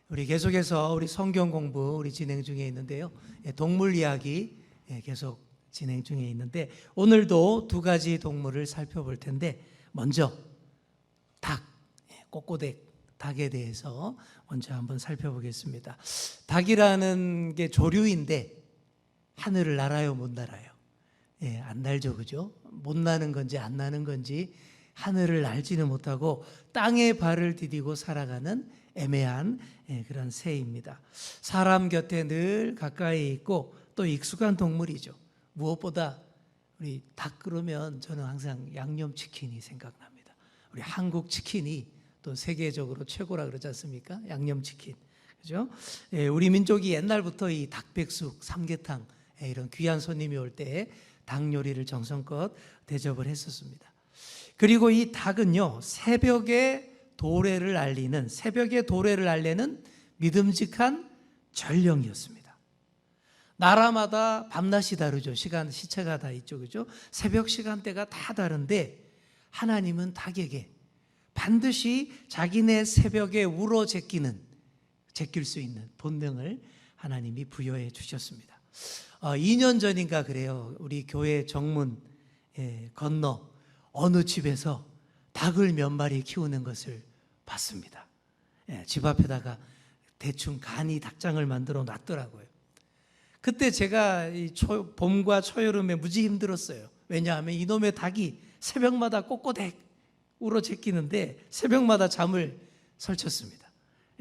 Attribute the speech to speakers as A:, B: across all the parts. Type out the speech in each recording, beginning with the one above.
A: 우리 계속해서 우리 성경 공부 진행 중에 있는데요. 동물 이야기 계속 진행 중에 있는데 오늘도 두 가지 동물을 살펴볼 텐데 먼저 닭, 꼬꼬댁 닭에 대해서 먼저 한번 살펴보겠습니다. 닭이라는 게 조류인데 하늘을 날아요, 못 날아요? 안 날죠, 그죠? 못 나는 건지 안 나는 건지 하늘을 날지는 못하고 땅에 발을 디디고 살아가는 애매한 그런 새입니다. 사람 곁에 늘 가까이 있고 또 익숙한 동물이죠. 무엇보다 우리 닭 그러면 저는 항상 양념치킨이 생각납니다. 우리 한국 치킨이 또 세계적으로 최고라 그러지 않습니까? 양념치킨, 그죠? 우리 민족이 옛날부터 이 닭백숙, 삼계탕 이런 귀한 손님이 올 때 닭 요리를 정성껏 대접을 했었습니다. 그리고 이 닭은요, 새벽의 도래를 알리는 믿음직한 전령이었습니다. 나라마다 밤낮이 다르죠. 시차가 다 있죠, 그죠? 새벽 시간대가 다 다른데 하나님은 닭에게 반드시 자기네 새벽에 울어 제낄 수 있는 본능을 하나님이 부여해 주셨습니다. 2년 전인가 그래요. 우리 교회 정문 건너 어느 집에서 닭을 몇 마리 키우는 것을 봤습니다. 집 앞에다가 대충 간이 닭장을 만들어 놨더라고요. 그때 제가 봄과 초여름에 무지 힘들었어요. 왜냐하면 이놈의 닭이 새벽마다 꼬꼬댁 울어 제끼는데 새벽마다 잠을 설쳤습니다.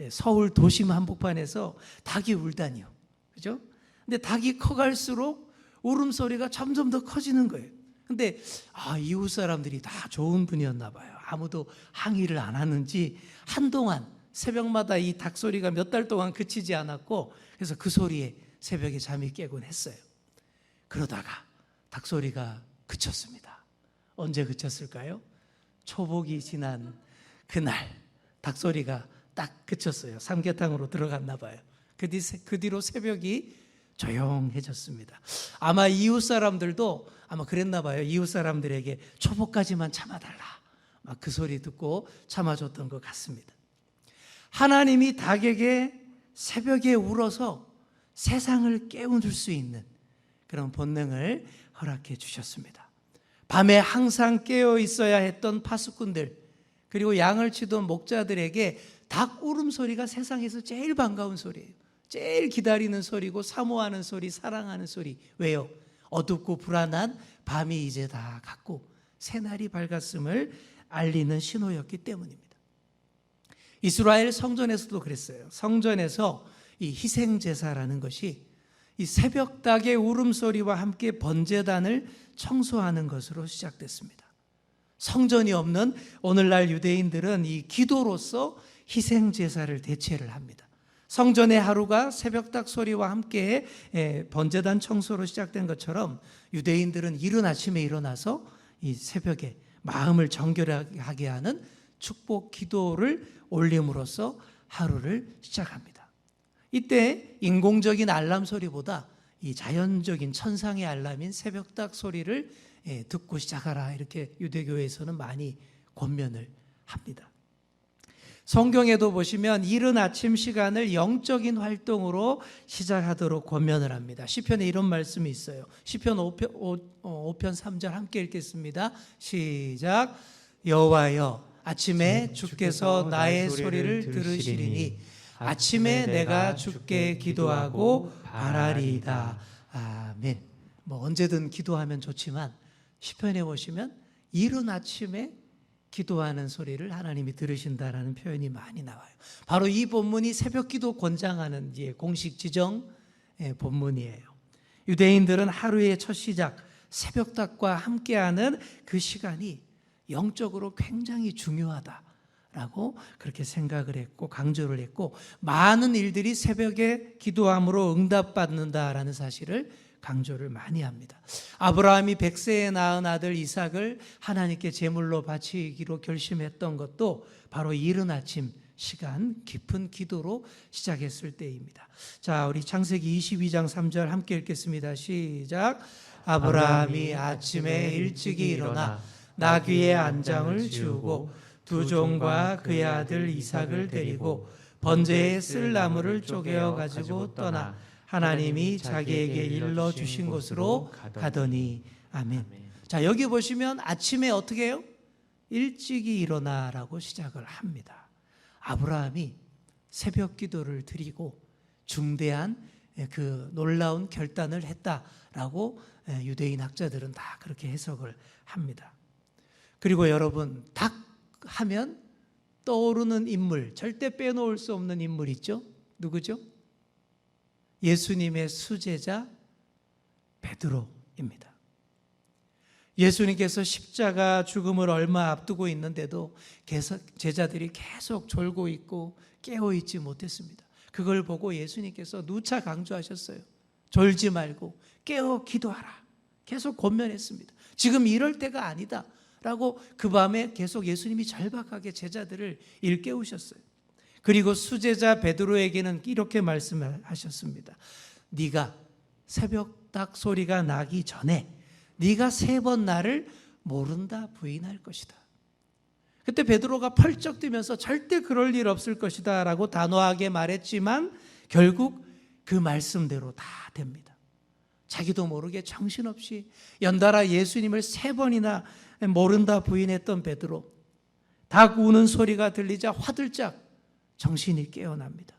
A: 서울 도심 한복판에서 닭이 울다니요, 그죠? 근데 닭이 커갈수록 울음소리가 점점 더 커지는 거예요. 근데 이웃 사람들이 다 좋은 분이었나 봐요. 아무도 항의를 안 하는지 한동안 새벽마다 이 닭소리가 몇 달 동안 그치지 않았고, 그래서 그 소리에 새벽에 잠이 깨곤 했어요. 그러다가 닭소리가 그쳤습니다. 언제 그쳤을까요? 초복이 지난 그날 닭소리가 딱 그쳤어요. 삼계탕으로 들어갔나 봐요. 그 뒤로 새벽이 조용해졌습니다. 아마 이웃 사람들도 아마 그랬나 봐요. 이웃 사람들에게 초복까지만 참아달라, 막 그 소리 듣고 참아줬던 것 같습니다. 하나님이 닭에게 새벽에 울어서 세상을 깨우줄 수 있는 그런 본능을 허락해 주셨습니다. 밤에 항상 깨어 있어야 했던 파수꾼들, 그리고 양을 치던 목자들에게 닭 울음소리가 세상에서 제일 반가운 소리예요. 제일 기다리는 소리고 사모하는 소리, 사랑하는 소리. 왜요? 어둡고 불안한 밤이 이제 다 갔고 새날이 밝았음을 알리는 신호였기 때문입니다. 이스라엘 성전에서도 그랬어요. 성전에서 이 희생제사라는 것이 이 새벽 닭의 울음소리와 함께 번제단을 청소하는 것으로 시작됐습니다. 성전이 없는 오늘날 유대인들은 이 기도로서 희생제사를 대체를 합니다. 성전의 하루가 새벽닭 소리와 함께 번제단 청소로 시작된 것처럼 유대인들은 이른 아침에 일어나서 이 새벽에 마음을 정결하게 하는 축복 기도를 올림으로써 하루를 시작합니다. 이때 인공적인 알람 소리보다 이 자연적인 천상의 알람인 새벽닭 소리를 듣고 시작하라, 이렇게 유대교에서는 많이 권면을 합니다. 성경에도 보시면 이른 아침 시간을 영적인 활동으로 시작하도록 권면을 합니다. 시편에 이런 말씀이 있어요. 시편 5편 3절 함께 읽겠습니다. 시작. 여호와여, 아침에 주께서 나의 소리를 들으시리니 아침에 내가 주께 기도하고 바라리이다. 아멘. 언제든 기도하면 좋지만 시편에 보시면 이른 아침에 기도하는 소리를 하나님이 들으신다라는 표현이 많이 나와요. 바로 이 본문이 새벽 기도 권장하는 공식 지정 본문이에요. 유대인들은 하루의 첫 시작, 새벽닭과 함께하는 그 시간이 영적으로 굉장히 중요하다라고 그렇게 생각을 했고 강조를 했고, 많은 일들이 새벽에 기도함으로 응답받는다라는 사실을 강조를 많이 합니다. 아브라함이 100세에 낳은 아들 이삭을 하나님께 제물로 바치기로 결심했던 것도 바로 이른 아침 시간 깊은 기도로 시작했을 때입니다. 자, 우리 창세기 22장 3절 함께 읽겠습니다. 시작. 아브라함이 아침에 일찍이 일어나 나귀의 안장을 지우고 두 종과 그의 아들 이삭을 데리고 번제에 쓸 나무를 쪼개어 가지고 떠나 하나님이 자기에게 일러 주신 곳으로 가더니. 아멘. 자, 여기 보시면 아침에 어떻게 해요? 일찍이 일어나라고 시작을 합니다. 아브라함이 새벽 기도를 드리고 중대한 그 놀라운 결단을 했다라고 유대인 학자들은 다 그렇게 해석을 합니다. 그리고 여러분, 닭 하면 떠오르는 인물, 절대 빼놓을 수 없는 인물 있죠? 누구죠? 예수님의 수제자 베드로입니다. 예수님께서 십자가 죽음을 얼마 앞두고 있는데도 제자들이 계속 졸고 있고 깨어 있지 못했습니다. 그걸 보고 예수님께서 누차 강조하셨어요. 졸지 말고 깨어 기도하라. 계속 권면했습니다. 지금 이럴 때가 아니다 라고 그 밤에 계속 예수님이 절박하게 제자들을 일깨우셨어요. 그리고 수제자 베드로에게는 이렇게 말씀하셨습니다. 네가 새벽닭 소리가 나기 전에 네가 3번 나를 모른다 부인할 것이다. 그때 베드로가 펄쩍 뛰면서 절대 그럴 일 없을 것이다 라고 단호하게 말했지만 결국 그 말씀대로 다 됩니다. 자기도 모르게 정신없이 연달아 예수님을 3번이나 모른다 부인했던 베드로, 닭 우는 소리가 들리자 화들짝 정신이 깨어납니다.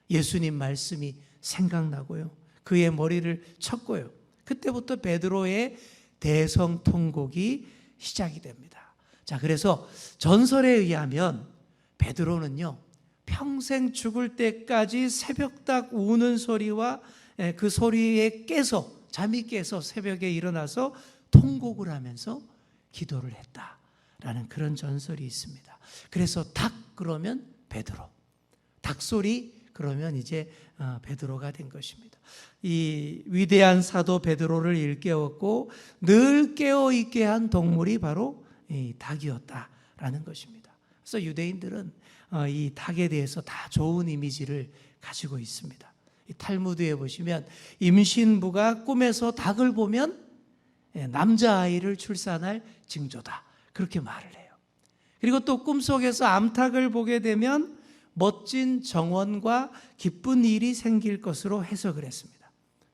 A: 예수님 말씀이 생각나고요, 그의 머리를 쳤고요, 그때부터 베드로의 대성통곡이 시작이 됩니다. 자, 그래서 전설에 의하면 베드로는요, 평생 죽을 때까지 새벽닭 우는 소리와 그 소리에 깨서, 잠이 깨서 새벽에 일어나서 통곡을 하면서 기도를 했다라는 그런 전설이 있습니다. 그래서 닭 그러면 베드로, 닭소리 그러면 이제 베드로가 된 것입니다. 이 위대한 사도 베드로를 일깨웠고 늘 깨어있게 한 동물이 바로 이 닭이었다라는 것입니다. 그래서 유대인들은 이 닭에 대해서 다 좋은 이미지를 가지고 있습니다. 이 탈무드에 보시면 임신부가 꿈에서 닭을 보면 남자아이를 출산할 징조다, 그렇게 말을 해요. 그리고 또 꿈속에서 암탉을 보게 되면 멋진 정원과 기쁜 일이 생길 것으로 해석을 했습니다.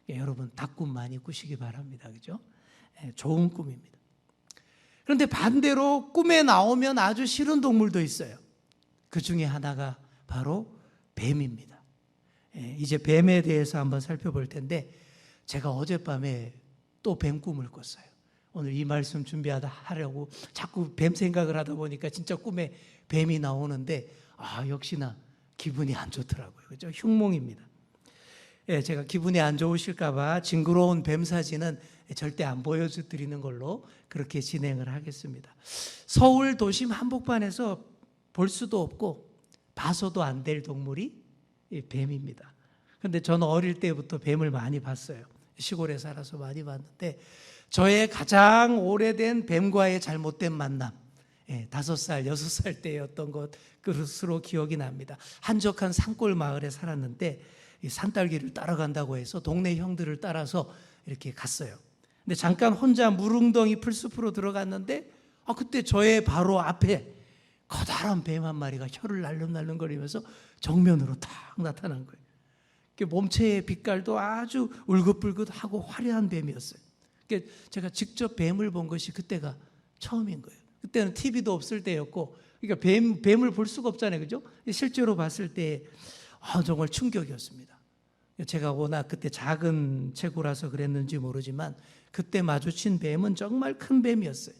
A: 여러분, 닭꿈 많이 꾸시기 바랍니다. 그죠? 좋은 꿈입니다. 그런데 반대로 꿈에 나오면 아주 싫은 동물도 있어요. 그 중에 하나가 바로 뱀입니다. 이제 뱀에 대해서 한번 살펴볼 텐데, 제가 어젯밤에 또 뱀 꿈을 꿨어요. 오늘 이 말씀 준비하려고 자꾸 뱀 생각을 하다 보니까 진짜 꿈에 뱀이 나오는데, 역시나 기분이 안 좋더라고요. 그죠? 흉몽입니다. 제가 기분이 안 좋으실까봐 징그러운 뱀 사진은 절대 안 보여드리는 걸로 그렇게 진행을 하겠습니다. 서울 도심 한복판에서 볼 수도 없고 봐서도 안 될 동물이 뱀입니다. 그런데 저는 어릴 때부터 뱀을 많이 봤어요. 시골에 살아서 많이 봤는데, 저의 가장 오래된 뱀과의 잘못된 만남, 5살, 6살 때였던 것으로 기억이 납니다. 한적한 산골 마을에 살았는데 산딸기를 따라간다고 해서 동네 형들을 따라서 이렇게 갔어요. 근데 잠깐 혼자 물웅덩이 풀숲으로 들어갔는데 그때 저의 바로 앞에 커다란 뱀 한 마리가 혀를 날름날름거리면서 정면으로 탁 나타난 거예요. 몸체의 빛깔도 아주 울긋불긋하고 화려한 뱀이었어요. 제가 직접 뱀을 본 것이 그때가 처음인 거예요. 그때는 TV도 없을 때였고, 그러니까 뱀을 볼 수가 없잖아요. 그죠? 실제로 봤을 때 정말 충격이었습니다. 제가 워낙 그때 작은 체구라서 그랬는지 모르지만 그때 마주친 뱀은 정말 큰 뱀이었어요.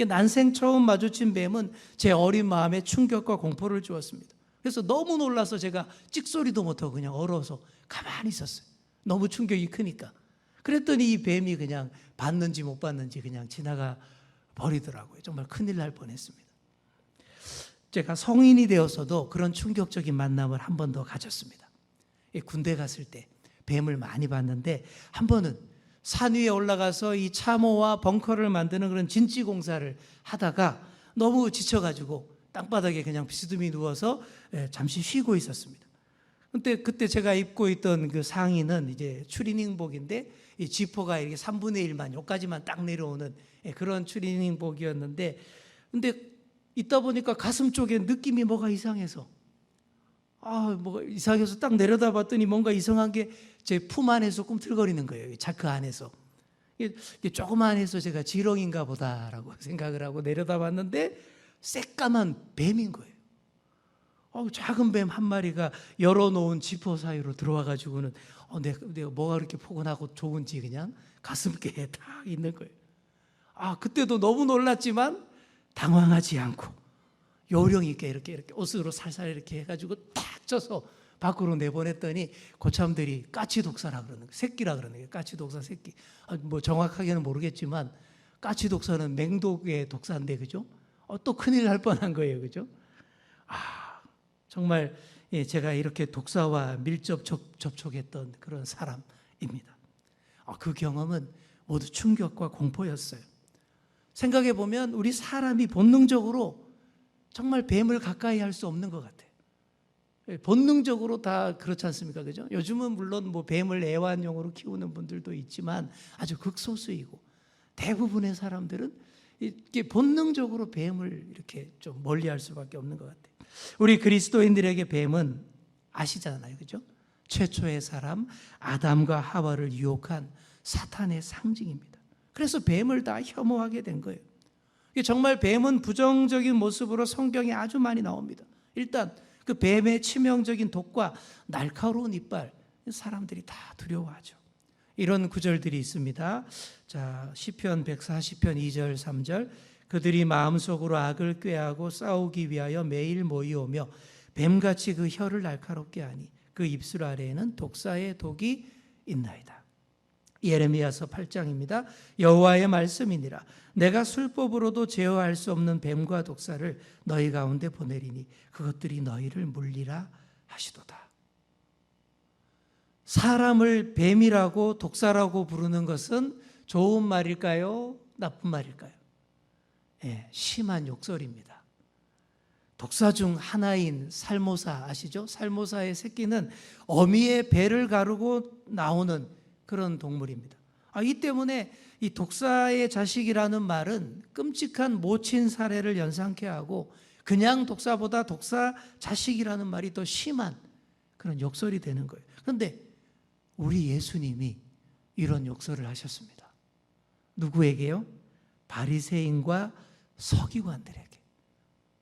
A: 난생 처음 마주친 뱀은 제 어린 마음에 충격과 공포를 주었습니다. 그래서 너무 놀라서 제가 찍소리도 못하고 그냥 얼어서 가만히 있었어요. 너무 충격이 크니까. 그랬더니 이 뱀이 그냥 봤는지 못 봤는지 그냥 지나가 버리더라고요. 정말 큰일 날 뻔했습니다. 제가 성인이 되어서도 그런 충격적인 만남을 한 번 더 가졌습니다. 군대 갔을 때 뱀을 많이 봤는데, 한 번은 산 위에 올라가서 이 참호와 벙커를 만드는 그런 진지 공사를 하다가 너무 지쳐가지고 땅바닥에 그냥 비스듬히 누워서 잠시 쉬고 있었습니다. 그때 제가 입고 있던 그 상의는 이제 추리닝복인데, 이 지퍼가 이렇게 3분의 1만 여기까지만 딱 내려오는 그런 추리닝복이었는데, 근데 있다 보니까 가슴 쪽에 느낌이 뭐가 이상해서 뭐 이상해서 딱 내려다 봤더니 뭔가 이상한 게 제 품 안에서 꿈틀거리는 거예요. 자크 안에서. 이게 조그만 해서 제가 지렁인가 보다라고 생각을 하고 내려다 봤는데 새까만 뱀인 거예요. 작은 뱀 한 마리가 열어놓은 지퍼 사이로 들어와가지고는 내가 뭐가 그렇게 포근하고 좋은지 그냥 가슴께에 딱 있는 거예요. 그때도 너무 놀랐지만 당황하지 않고 요령 있게 이렇게 옷으로 살살 이렇게 해가지고 딱 쪄서 밖으로 내보냈더니 고참들이 까치독사라 그러는 거예요. 새끼라 그러는 거예요. 까치독사 새끼. 뭐 정확하게는 모르겠지만 까치독사는 맹독의 독사인데 그죠? 또 큰일 날 뻔한 거예요. 그죠? 정말 제가 이렇게 독사와 밀접 접촉했던 그런 사람입니다. 그 경험은 모두 충격과 공포였어요. 생각해 보면 우리 사람이 본능적으로 정말 뱀을 가까이 할 수 없는 것 같아요. 본능적으로 다 그렇지 않습니까? 그죠? 요즘은 물론 뭐 뱀을 애완용으로 키우는 분들도 있지만 아주 극소수이고 대부분의 사람들은 이게 본능적으로 뱀을 이렇게 좀 멀리할 수밖에 없는 것 같아요. 우리 그리스도인들에게 뱀은 아시잖아요, 그죠? 최초의 사람 아담과 하와를 유혹한 사탄의 상징입니다. 그래서 뱀을 다 혐오하게 된 거예요. 정말 뱀은 부정적인 모습으로 성경에 아주 많이 나옵니다. 일단 그 뱀의 치명적인 독과 날카로운 이빨, 사람들이 다 두려워하죠. 이런 구절들이 있습니다. 자, 시편 140편 2절 3절. 그들이 마음속으로 악을 꾀하고 싸우기 위하여 매일 모이오며 뱀같이 그 혀를 날카롭게 하니 그 입술 아래에는 독사의 독이 있나이다. 예레미야서 8장입니다. 여호와의 말씀이니라. 내가 술법으로도 제어할 수 없는 뱀과 독사를 너희 가운데 보내리니 그것들이 너희를 물리라 하시도다. 사람을 뱀이라고 독사라고 부르는 것은 좋은 말일까요? 나쁜 말일까요? 심한 욕설입니다. 독사 중 하나인 살모사 아시죠? 살모사의 새끼는 어미의 배를 가르고 나오는 그런 동물입니다. 이 때문에 이 독사의 자식이라는 말은 끔찍한 모친 사례를 연상케 하고 그냥 독사보다 독사 자식이라는 말이 더 심한 그런 욕설이 되는 거예요. 그런데 우리 예수님이 이런 욕설을 하셨습니다. 누구에게요? 바리새인과 서기관들에게.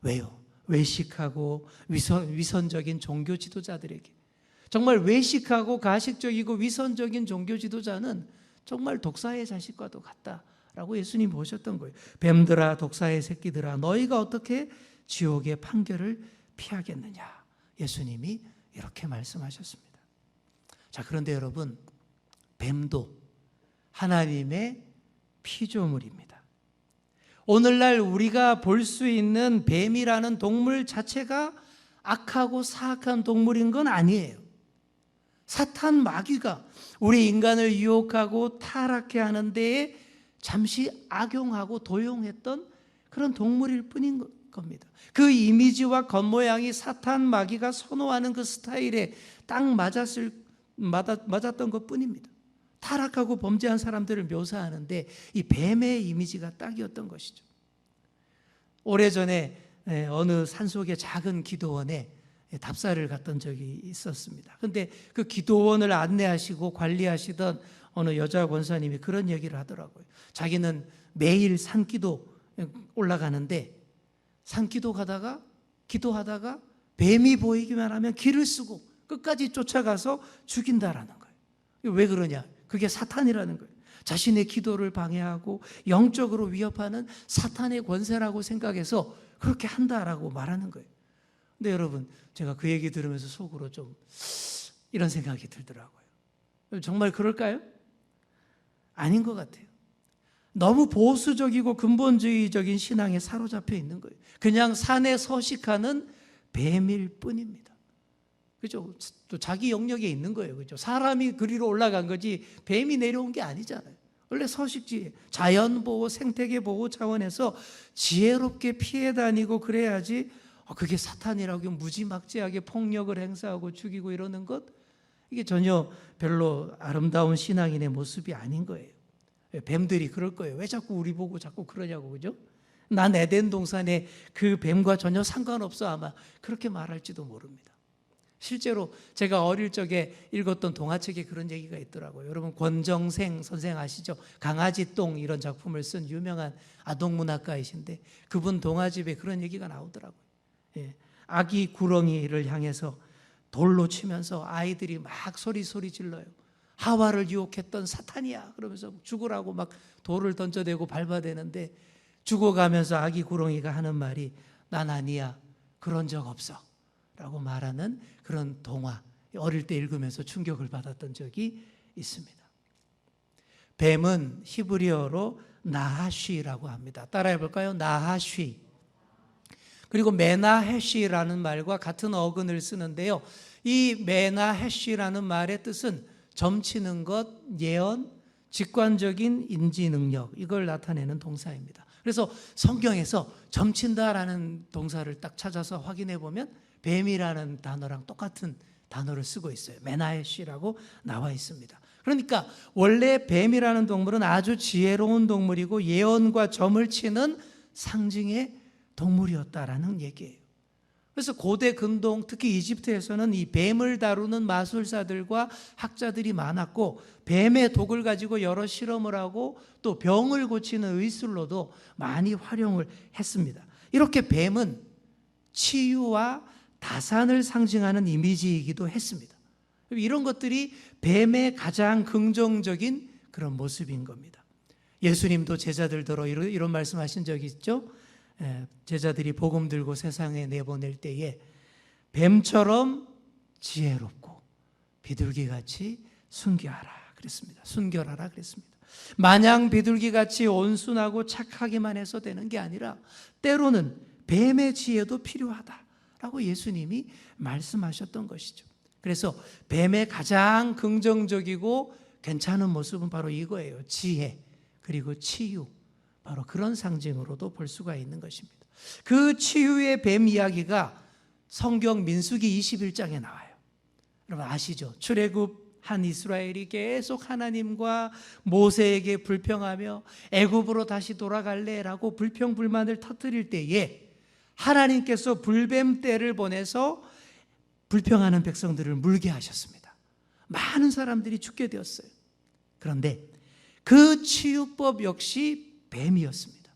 A: 왜요? 외식하고 위선적인 종교 지도자들에게. 정말 외식하고 가식적이고 위선적인 종교 지도자는 정말 독사의 자식과도 같다라고 예수님이 보셨던 거예요. 뱀들아 독사의 새끼들아 너희가 어떻게 지옥의 판결을 피하겠느냐. 예수님이 이렇게 말씀하셨습니다. 자, 그런데 여러분, 뱀도 하나님의 피조물입니다. 오늘날 우리가 볼 수 있는 뱀이라는 동물 자체가 악하고 사악한 동물인 건 아니에요. 사탄 마귀가 우리 인간을 유혹하고 타락해 하는 데에 잠시 악용하고 도용했던 그런 동물일 뿐인 겁니다. 그 이미지와 겉모양이 사탄 마귀가 선호하는 그 스타일에 딱 맞았던 것 뿐입니다. 타락하고 범죄한 사람들을 묘사하는데 이 뱀의 이미지가 딱이었던 것이죠. 오래전에 어느 산속의 작은 기도원에 답사를 갔던 적이 있었습니다. 그런데 그 기도원을 안내하시고 관리하시던 어느 여자 권사님이 그런 얘기를 하더라고요. 자기는 매일 산기도 올라가는데 산기도 가다가 기도하다가 뱀이 보이기만 하면 길을 쓰고 끝까지 쫓아가서 죽인다라는 거예요. 왜 그러냐? 그게 사탄이라는 거예요. 자신의 기도를 방해하고 영적으로 위협하는 사탄의 권세라고 생각해서 그렇게 한다라고 말하는 거예요. 근데 여러분, 제가 그 얘기 들으면서 속으로 좀 이런 생각이 들더라고요. 정말 그럴까요? 아닌 것 같아요. 너무 보수적이고 근본주의적인 신앙에 사로잡혀 있는 거예요. 그냥 산에 서식하는 뱀일 뿐입니다. 그죠? 또 자기 영역에 있는 거예요. 그죠? 사람이 그리로 올라간 거지 뱀이 내려온 게 아니잖아요. 원래 서식지, 자연보호, 생태계보호 차원에서 지혜롭게 피해 다니고 그래야지 그게 사탄이라고 무지막지하게 폭력을 행사하고 죽이고 이러는 것, 이게 전혀 별로 아름다운 신앙인의 모습이 아닌 거예요. 뱀들이 그럴 거예요. 왜 자꾸 우리 보고 자꾸 그러냐고, 그죠? 난 에덴 동산에 그 뱀과 전혀 상관없어 아마 그렇게 말할지도 모릅니다. 실제로 제가 어릴 적에 읽었던 동화책에 그런 얘기가 있더라고요. 여러분 권정생 선생 아시죠? 강아지똥 이런 작품을 쓴 유명한 아동문학가이신데 그분 동화집에 그런 얘기가 나오더라고요. 예. 아기 구렁이를 향해서 돌로 치면서 아이들이 막 소리 질러요. 하와를 유혹했던 사탄이야 그러면서 죽으라고 막 돌을 던져대고 밟아대는데 죽어가면서 아기 구렁이가 하는 말이 난 아니야 그런 적 없어 라고 말하는 그런 동화, 어릴 때 읽으면서 충격을 받았던 적이 있습니다. 뱀은 히브리어로 나하쉬라고 합니다. 따라해 볼까요? 나하쉬. 그리고 메나헤쉬라는 말과 같은 어근을 쓰는데요. 이 메나헤쉬라는 말의 뜻은 점치는 것, 예언, 직관적인 인지 능력, 이걸 나타내는 동사입니다. 그래서 성경에서 점친다라는 동사를 딱 찾아서 확인해 보면 뱀이라는 단어랑 똑같은 단어를 쓰고 있어요. 메나헤쉬라고 나와 있습니다. 그러니까 원래 뱀이라는 동물은 아주 지혜로운 동물이고 예언과 점을 치는 상징의 동물이었다라는 얘기예요. 그래서 고대 근동 특히 이집트에서는 이 뱀을 다루는 마술사들과 학자들이 많았고 뱀의 독을 가지고 여러 실험을 하고 또 병을 고치는 의술로도 많이 활용을 했습니다. 이렇게 뱀은 치유와 다산을 상징하는 이미지이기도 했습니다. 이런 것들이 뱀의 가장 긍정적인 그런 모습인 겁니다. 예수님도 제자들더러 이런 말씀하신 적이 있죠. 제자들이 복음 들고 세상에 내보낼 때에 뱀처럼 지혜롭고 비둘기같이 순결하라 그랬습니다. 순결하라 그랬습니다. 마냥 비둘기같이 온순하고 착하기만 해서 되는 게 아니라 때로는 뱀의 지혜도 필요하다라고 예수님이 말씀하셨던 것이죠. 그래서 뱀의 가장 긍정적이고 괜찮은 모습은 바로 이거예요. 지혜 그리고 치유. 바로 그런 상징으로도 볼 수가 있는 것입니다. 그 치유의 뱀 이야기가 성경 민수기 21장에 나와요. 여러분 아시죠? 출애굽한 이스라엘이 계속 하나님과 모세에게 불평하며 애굽으로 다시 돌아갈래라고 불평불만을 터뜨릴 때에 하나님께서 불뱀떼를 보내서 불평하는 백성들을 물게 하셨습니다. 많은 사람들이 죽게 되었어요. 그런데 그 치유법 역시 뱀이었습니다.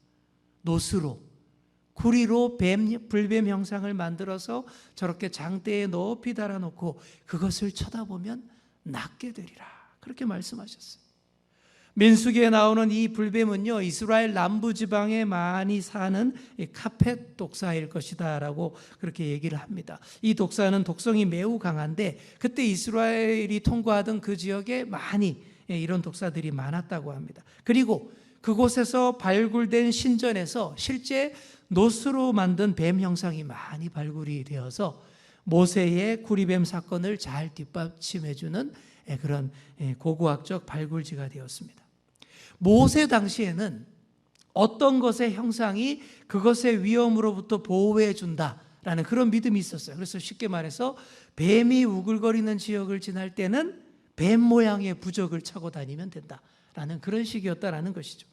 A: 노스로, 구리로 불뱀 형상을 만들어서 저렇게 장대에 높이 달아놓고 그것을 쳐다보면 낫게 되리라. 그렇게 말씀하셨어요. 민수기에 나오는 이 불뱀은요, 이스라엘 남부지방에 많이 사는 카펫 독사일 것이다 라고 그렇게 얘기를 합니다. 이 독사는 독성이 매우 강한데 그때 이스라엘이 통과하던 그 지역에 많이 이런 독사들이 많았다고 합니다. 그리고 그곳에서 발굴된 신전에서 실제 노스로 만든 뱀 형상이 많이 발굴이 되어서 모세의 구리뱀 사건을 잘 뒷받침해주는 그런 고고학적 발굴지가 되었습니다. 모세 당시에는 어떤 것의 형상이 그것의 위험으로부터 보호해 준다라는 그런 믿음이 있었어요. 그래서 쉽게 말해서 뱀이 우글거리는 지역을 지날 때는 뱀 모양의 부적을 차고 다니면 된다라는 그런 식이었다라는 것이죠.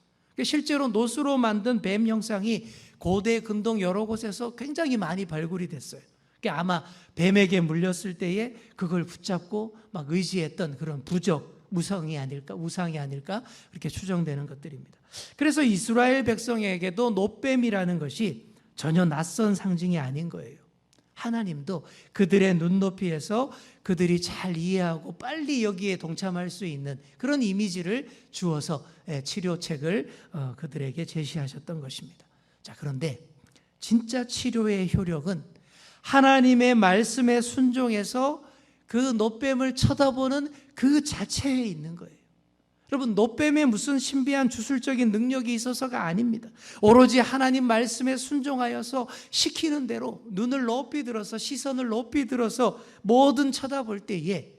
A: 실제로 노스로 만든 뱀 형상이 고대 근동 여러 곳에서 굉장히 많이 발굴이 됐어요. 아마 뱀에게 물렸을 때에 그걸 붙잡고 막 의지했던 그런 부적, 우상이 아닐까 그렇게 추정되는 것들입니다. 그래서 이스라엘 백성에게도 놋뱀이라는 것이 전혀 낯선 상징이 아닌 거예요. 하나님도 그들의 눈높이에서 그들이 잘 이해하고 빨리 여기에 동참할 수 있는 그런 이미지를 주어서 치료책을 그들에게 제시하셨던 것입니다. 자, 그런데 진짜 치료의 효력은 하나님의 말씀에 순종해서 그 놋뱀을 쳐다보는 그 자체에 있는 거예요. 여러분, 놋뱀에 무슨 신비한 주술적인 능력이 있어서가 아닙니다. 오로지 하나님 말씀에 순종하여서 시키는 대로 눈을 높이 들어서 시선을 높이 들어서 뭐든 쳐다볼 때에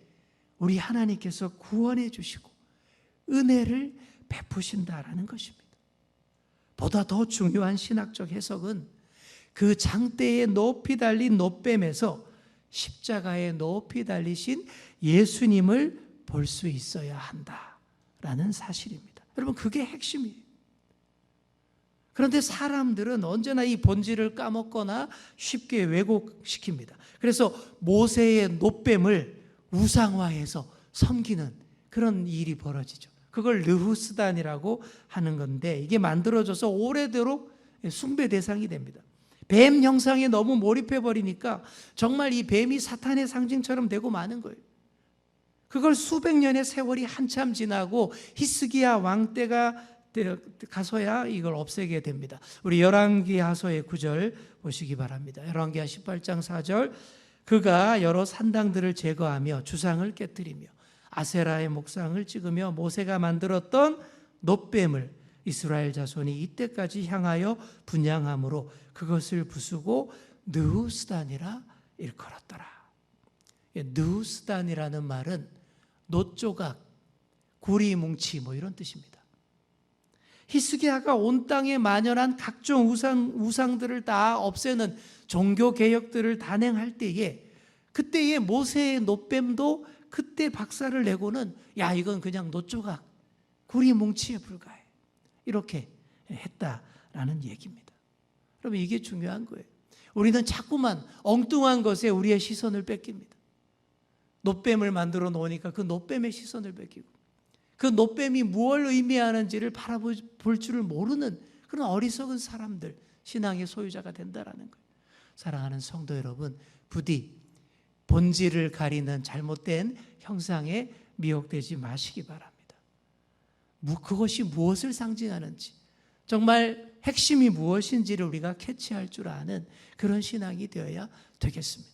A: 우리 하나님께서 구원해 주시고 은혜를 베푸신다라는 것입니다. 보다 더 중요한 신학적 해석은 그 장대에 높이 달린 놋뱀에서 십자가에 높이 달리신 예수님을 볼 수 있어야 한다라는 사실입니다. 여러분, 그게 핵심이에요. 그런데 사람들은 언제나 이 본질을 까먹거나 쉽게 왜곡시킵니다. 그래서 모세의 노뱀을 우상화해서 섬기는 그런 일이 벌어지죠. 그걸 느후스단이라고 하는 건데, 이게 만들어져서 오래도록 숭배 대상이 됩니다. 뱀 형상에 너무 몰입해 버리니까 정말 이 뱀이 사탄의 상징처럼 되고 마는 거예요. 그걸 수백 년의 세월이 한참 지나고 히스기야 왕 때가 가서야 이걸 없애게 됩니다. 우리 열왕기하서의 9절 보시기 바랍니다. 열왕기하 18장 4절, 그가 여러 산당들을 제거하며 주상을 깨뜨리며 아세라의 목상을 찍으며 모세가 만들었던 놋뱀을 이스라엘 자손이 이때까지 향하여 분향함으로 그것을 부수고 느후스단이라 일컬었더라. 느후스단이라는 말은 놋조각, 구리뭉치 이런 뜻입니다. 히스기야가 온 땅에 만연한 각종 우상들을 다 없애는 종교 개혁들을 단행할 때에, 그때의 모세의 놋뱀도 그때 박살을 내고는 야, 이건 그냥 놋조각, 구리뭉치에 불과해, 이렇게 했다라는 얘기입니다. 여러분, 이게 중요한 거예요. 우리는 자꾸만 엉뚱한 것에 우리의 시선을 뺏깁니다. 놋뱀을 만들어 놓으니까 그 놋뱀의 시선을 뺏기고, 그 놋뱀이 무엇을 의미하는지를 바라볼 줄을 모르는 그런 어리석은 사람들, 신앙의 소유자가 된다라는 거예요. 사랑하는 성도 여러분, 부디 본질을 가리는 잘못된 형상에 미혹되지 마시기 바랍니다. 그것이 무엇을 상징하는지, 정말 핵심이 무엇인지를 우리가 캐치할 줄 아는 그런 신앙이 되어야 되겠습니다.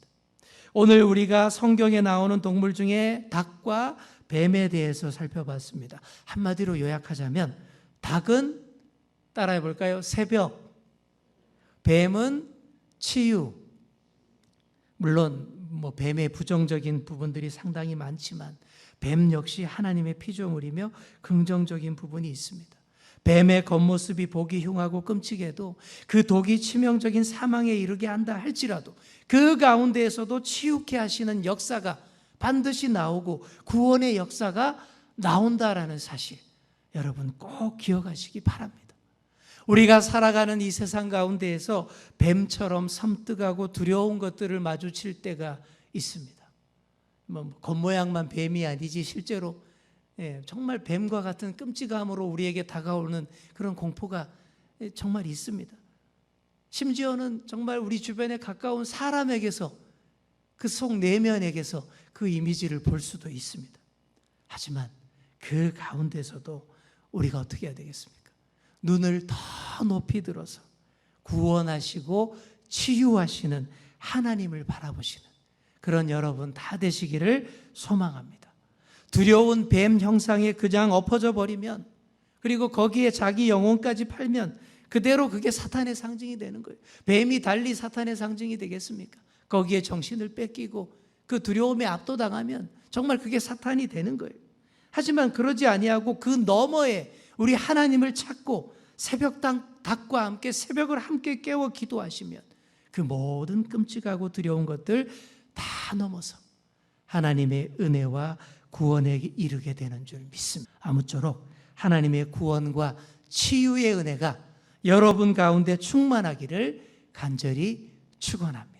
A: 오늘 우리가 성경에 나오는 동물 중에 닭과 뱀에 대해서 살펴봤습니다. 한마디로 요약하자면, 닭은 따라해 볼까요? 새벽, 뱀은 치유. 물론 뱀의 부정적인 부분들이 상당히 많지만 뱀 역시 하나님의 피조물이며 긍정적인 부분이 있습니다. 뱀의 겉모습이 보기 흉하고 끔찍해도 그 독이 치명적인 사망에 이르게 한다 할지라도 그 가운데에서도 치유케 하시는 역사가 반드시 나오고 구원의 역사가 나온다라는 사실, 여러분 꼭 기억하시기 바랍니다. 우리가 살아가는 이 세상 가운데에서 뱀처럼 섬뜩하고 두려운 것들을 마주칠 때가 있습니다. 겉모양만 뱀이 아니지 실제로 정말 뱀과 같은 끔찍함으로 우리에게 다가오는 그런 공포가 정말 있습니다. 심지어는 정말 우리 주변에 가까운 사람에게서, 그 속 내면에게서 그 이미지를 볼 수도 있습니다. 하지만 그 가운데서도 우리가 어떻게 해야 되겠습니까? 눈을 더 높이 들어서 구원하시고 치유하시는 하나님을 바라보시는 그런 여러분 다 되시기를 소망합니다. 두려운 뱀 형상에 그냥 엎어져 버리면, 그리고 거기에 자기 영혼까지 팔면 그대로 그게 사탄의 상징이 되는 거예요. 뱀이 달리 사탄의 상징이 되겠습니까? 거기에 정신을 뺏기고 그 두려움에 압도당하면 정말 그게 사탄이 되는 거예요. 하지만 그러지 아니하고 그 너머에 우리 하나님을 찾고 새벽 닭과 함께 새벽을 함께 깨워 기도하시면 그 모든 끔찍하고 두려운 것들 다 넘어서 하나님의 은혜와 구원에 이르게 되는 줄 믿습니다. 아무쪼록 하나님의 구원과 치유의 은혜가 여러분 가운데 충만하기를 간절히 축원합니다.